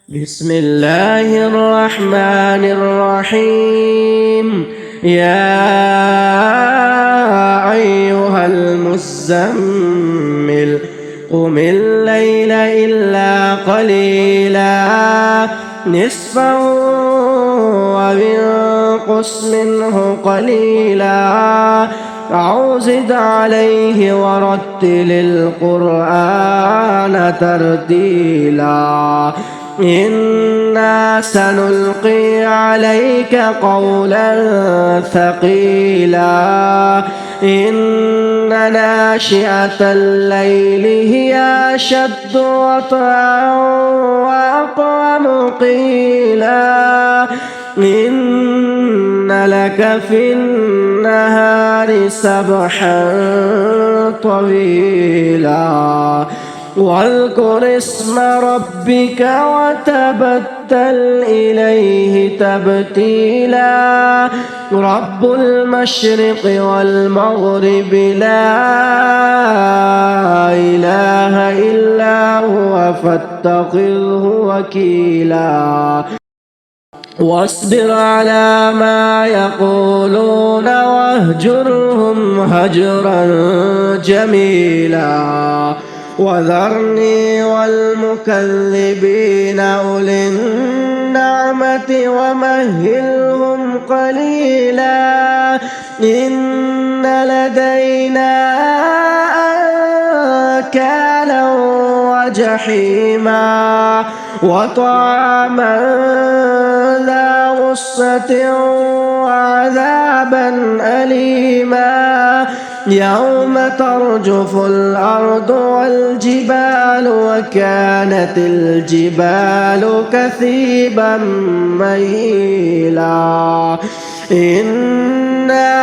بسم الله الرحمن الرحيم. يا أيها المزمل قم الليل إلا قليلا نصفه وانقص منه قليلا أو زد عليه ورتل القرآن ترتيلا إنا سنلقي عليك قولا ثقيلا إن ناشئة الليل هي أشد وطئا وأقوم قيلا إن لك في النهار سبحا طويلا واذكر اسم ربك وتبتل إليه تبتيلا رب المشرق والمغرب لا إله إلا هو فاتخذه وكيلا واصبر على ما يقولون واهجرهم هجرا جميلا وذرني والمكذبين أولي النعمة ومهلهم قليلا إن لدينا أنكالا وجحيما وطعاما ذا غصة وعذابا أليما يوم ترجف الأرض والجبال وكانت الجبال كثيبا مهيلا إنا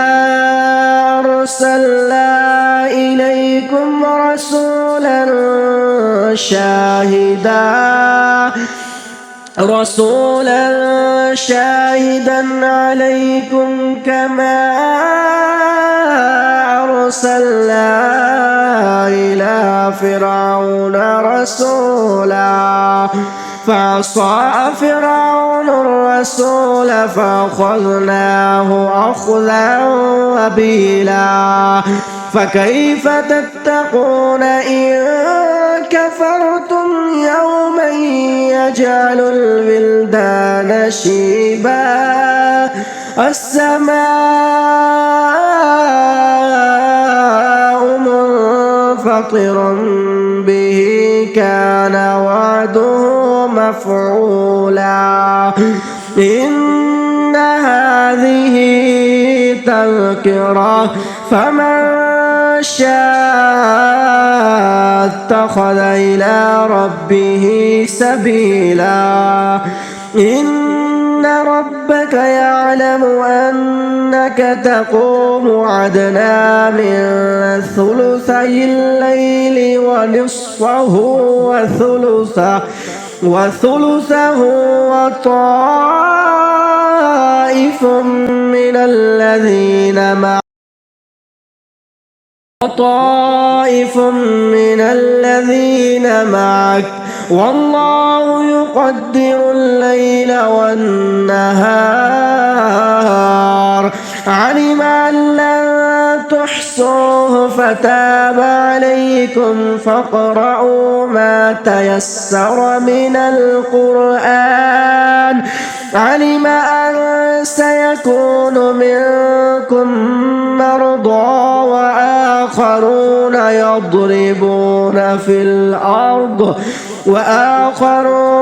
أرسلنا إليكم رسولا شاهدا عليكم كما أرسلنا إلى فرعون رسولا فعصى فرعون الرسول فأخذناه أخذا وبيلا فكيف تتقون إن كفرتم يوما يجعل الولدان شيبا السماء منفطر به كان وعده مفعولا إن هذه تذكرة فمن شاء اتخذ إلى ربه سبيلا إن ربك يعلم أنك تقوم أدنى من ثلثي الليل ونصفه وثلثه وطائف من الذين معك والله يقدر الليل والنهار علم أن لن تحصوه فتاب عليكم فاقرؤوا ما تيسر من القرآن علم أن سيكون منكم مرضى وآخرون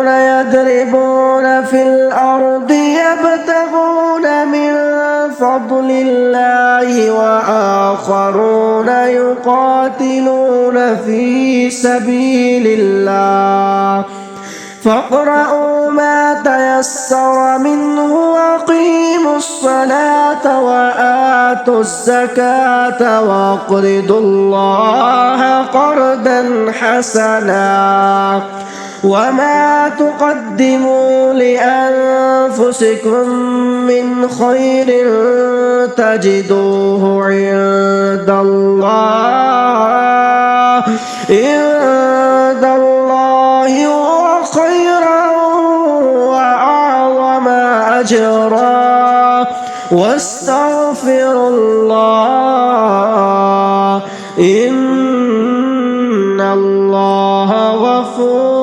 يضربون في الأرض يبتغون من فضل الله وآخرون يقاتلون في سبيل الله فاقرؤوا ما تيسر منه وأقيموا الصلاة وآتوا الزكاة وأقرضوا الله قرضا حسنا وما تقدموا لأنفسكم من خير تجدوه عند الله هو خيرا أجرا واستغفر الله إن الله غفور